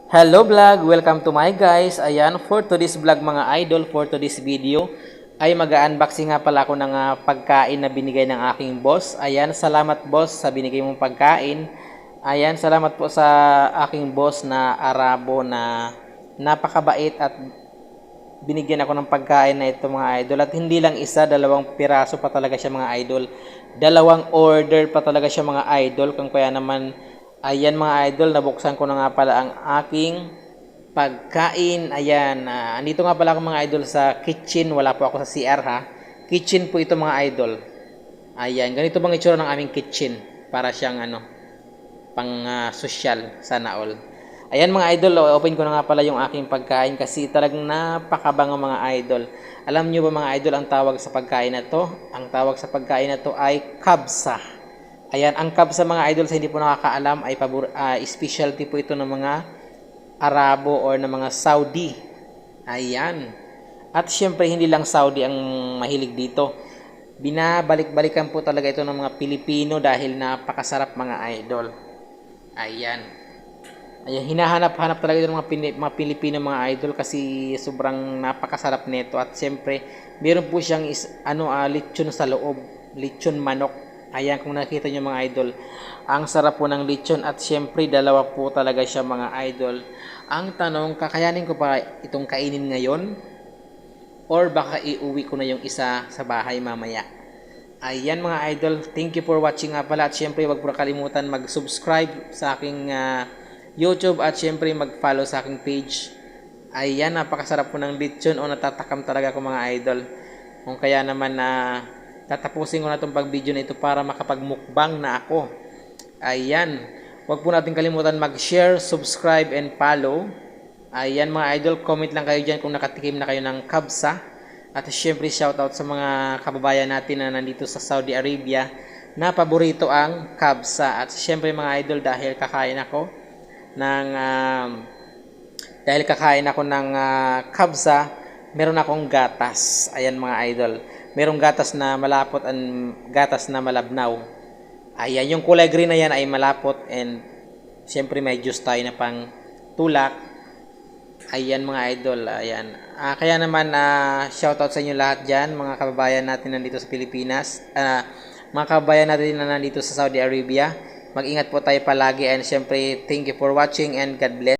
Hello vlog! Welcome to my guys. Ayan, for today's vlog mga idol, for today's video, ay mag-unboxing nga pala ako ng pagkain na binigay ng aking boss. Ayan, salamat boss sa binigay mong pagkain. Ayan, salamat po sa aking boss na Arabo na napakabait at binigyan ako ng pagkain na ito mga idol. At hindi lang isa, dalawang piraso pa talaga siya mga idol. Dalawang order pa talaga siya mga idol. Kung kaya naman, ayan mga idol, nabuksan ko na nga pala ang aking pagkain. Ayan, andito nga pala ako mga idol sa kitchen. Wala po ako sa CR ha. Kitchen po ito mga idol. Ayan, ganito bang itsura ng aming kitchen. Para siyang pang social, sana all. Ayan mga idol, open ko na nga pala yung aking pagkain kasi talagang napakabango mga idol. Alam nyo ba mga idol ang tawag sa pagkain na to? Ang tawag sa pagkain na to ay kabsa. Ayan, ang kabsa mga idol sa hindi po nakakaalam ay specialty po ito ng mga Arabo or ng mga Saudi. Ayan. At syempre hindi lang Saudi ang mahilig dito. Binabalik-balikan po talaga ito ng mga Pilipino dahil napakasarap mga idol. Ayan. Ayan, hinahanap-hanap talaga ito ng mga Pilipino mga idol kasi sobrang napakasarap nito. At siyempre, meron po siyang lechon sa loob, lechon manok. Ayan, kung nakita nyo mga idol, ang sarap po ng lechon at siyempre dalawa po talaga siya mga idol. Ang tanong, kakayanin ko pa itong kainin ngayon or baka iuwi ko na yung isa sa bahay mamaya. Ayan mga idol, thank you for watching nga pala at syempre wag po kalimutan mag-subscribe sa aking YouTube at syempre mag-follow sa aking page. Ayan, napakasarap po ng lechon o natatakam talaga ko mga idol. Kung kaya naman tatapusin ko na itong pag-video na ito para makapag-mukbang na ako. Ayan, wag po natin kalimutan mag-share, subscribe and follow. Ayan mga idol, comment lang kayo dyan kung nakatikim na kayo ng kabsa. At syempre shoutout sa mga kababayan natin na nandito sa Saudi Arabia na paborito ang kabsa. At syempre mga idol, dahil kakain ako ng kabsa, meron akong gatas. Ayan mga idol, merong gatas na malapot at gatas na malabnaw. Ayan, yung kulay green na yan ay malapot and syempre may juice tayo na pang tulak. Ayan mga idol, ayan. Kaya naman shoutout sa inyo lahat dyan, mga kababayan natin nandito sa Pilipinas. Mga kababayan natin na nandito sa Saudi Arabia. Mag-ingat po tayo palagi and syempre thank you for watching and God bless.